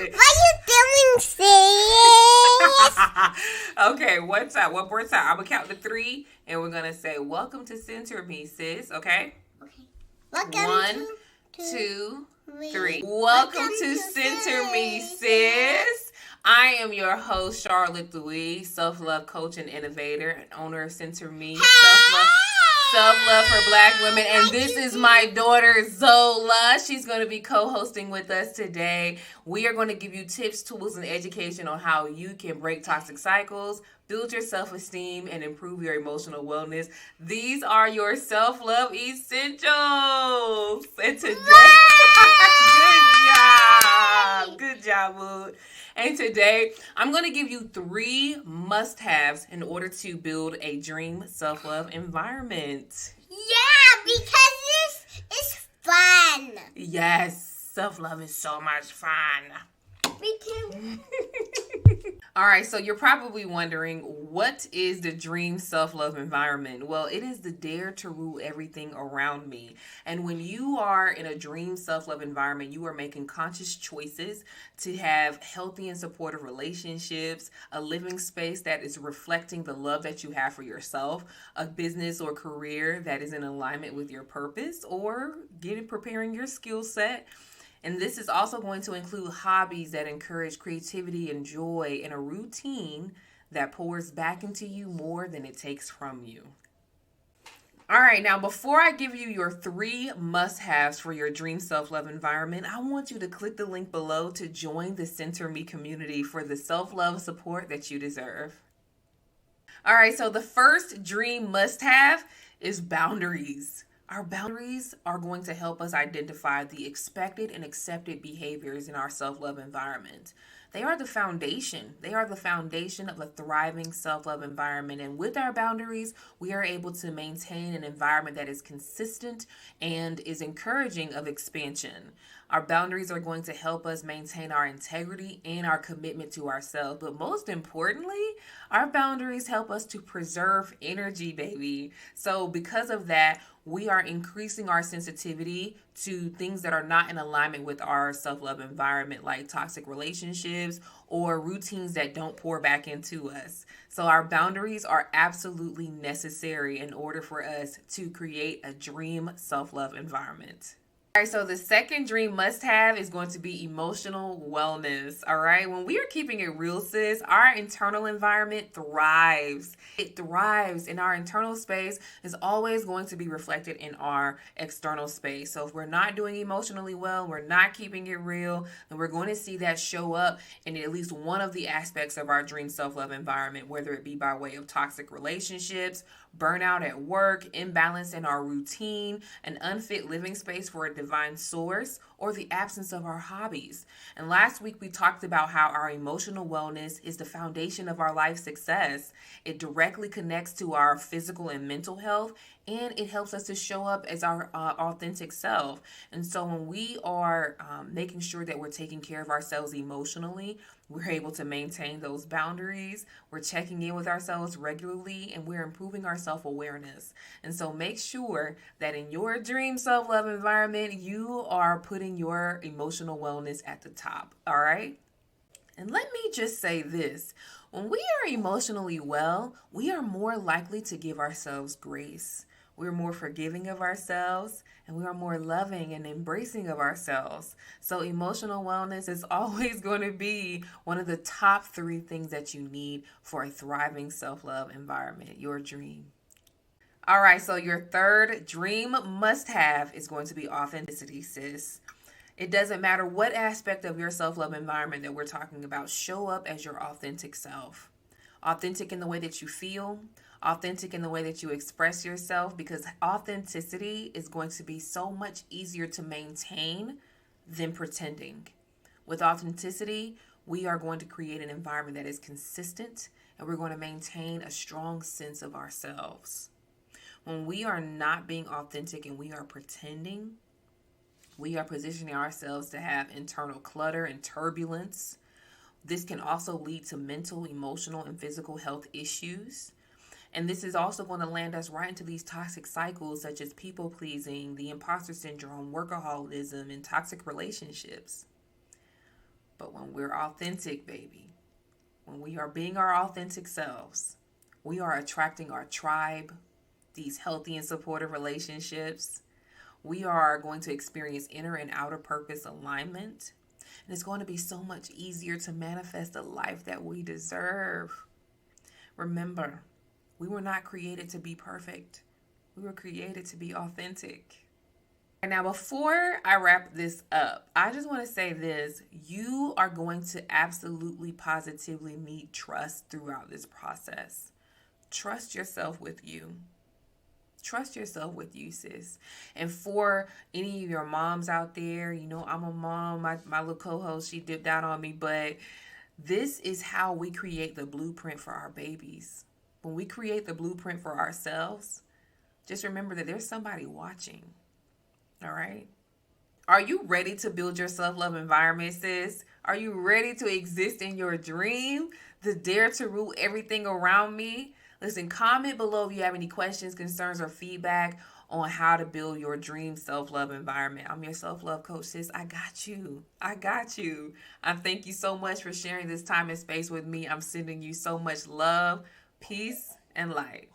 What you doing, sis? Okay, one more time. I'm gonna count to 3, and we're gonna say, "Welcome to Center Me, sis." Okay. Welcome 1, to 2, me. 3. Welcome to Center Me, sis. I am your host, Charlotte Louise, self-love coach and innovator, and owner of Center Me, self-love for Black women. And this is my daughter, Zola. She's going to be co-hosting with us today. We are going to give you tips, tools, and education on how you can break toxic cycles, build your self-esteem, and improve your emotional wellness. These are your self-love essentials. And today, good job, Wood. And today, I'm going to give you 3 must-haves in order to build a dream self-love environment. Yeah, because this is fun. Yes, self-love is so much fun. Me too. All right, so you're probably wondering, what is the dream self-love environment? Well, it is the dare to rule everything around me. And when you are in a dream self-love environment, you are making conscious choices to have healthy and supportive relationships, a living space that is reflecting the love that you have for yourself, a business or career that is in alignment with your purpose, or preparing your skill set. And this is also going to include hobbies that encourage creativity and joy, and a routine that pours back into you more than it takes from you. All right, now before I give you your 3 must-haves for your dream self-love environment, I want you to click the link below to join the Center Me community for the self-love support that you deserve. All right, so the first dream must-have is boundaries. Our boundaries are going to help us identify the expected and accepted behaviors in our self-love environment. They are the foundation. They are the foundation of a thriving self-love environment. And with our boundaries, we are able to maintain an environment that is consistent and is encouraging of expansion. Our boundaries are going to help us maintain our integrity and our commitment to ourselves. But most importantly, our boundaries help us to preserve energy, baby. So because of that, we are increasing our sensitivity to things that are not in alignment with our self-love environment, like toxic relationships or routines that don't pour back into us. So our boundaries are absolutely necessary in order for us to create a dream self-love environment. All right, so the second dream must-have is going to be emotional wellness. All right, when we are keeping it real, sis, our internal environment thrives. It thrives, and our internal space is always going to be reflected in our external space. So if we're not doing emotionally well, we're not keeping it real, then we're going to see that show up in at least one of the aspects of our dream self-love environment, whether it be by way of toxic relationships, burnout at work, imbalance in our routine, an unfit living space for a divine source, or the absence of our hobbies. And last week we talked about how our emotional wellness is the foundation of our life success. It directly connects to our physical and mental health, and it helps us to show up as our authentic self. And so when we are making sure that we're taking care of ourselves emotionally, we're able to maintain those boundaries. We're checking in with ourselves regularly, and we're improving our self-awareness. And so make sure that in your dream self-love environment, you are putting your emotional wellness at the top. All right? And let me just say this. When we are emotionally well, we are more likely to give ourselves grace. We're more forgiving of ourselves, and we are more loving and embracing of ourselves. So emotional wellness is always going to be one of the top 3 things that you need for a thriving self-love environment, your dream. All right, so your third dream must-have is going to be authenticity, sis. It doesn't matter what aspect of your self-love environment that we're talking about. Show up as your authentic self. Authentic in the way that you feel, authentic in the way that you express yourself, because authenticity is going to be so much easier to maintain than pretending. With authenticity, we are going to create an environment that is consistent, and we're going to maintain a strong sense of ourselves. When we are not being authentic and we are pretending, we are positioning ourselves to have internal clutter and turbulence. This can also lead to mental, emotional, and physical health issues. And this is also going to land us right into these toxic cycles such as people pleasing, the imposter syndrome, workaholism, and toxic relationships. But when we're authentic, baby, when we are being our authentic selves, we are attracting our tribe, these healthy and supportive relationships. We are going to experience inner and outer purpose alignment. And it's going to be so much easier to manifest the life that we deserve. Remember, we were not created to be perfect. We were created to be authentic. And now, before I wrap this up, I just want to say this. You are going to absolutely, positively need trust throughout this process. Trust yourself with you. Trust yourself with you, sis. And for any of your moms out there, you know, I'm a mom. My little co-host, she dipped out on me. But this is how we create the blueprint for our babies. When we create the blueprint for ourselves, just remember that there's somebody watching. All right? Are you ready to build your self-love environment, sis? Are you ready to exist in your dream? The dare to rule everything around me? Listen, comment below if you have any questions, concerns, or feedback on how to build your dream self-love environment. I'm your self-love coach, sis. I got you. I got you. I thank you so much for sharing this time and space with me. I'm sending you so much love, peace, and light.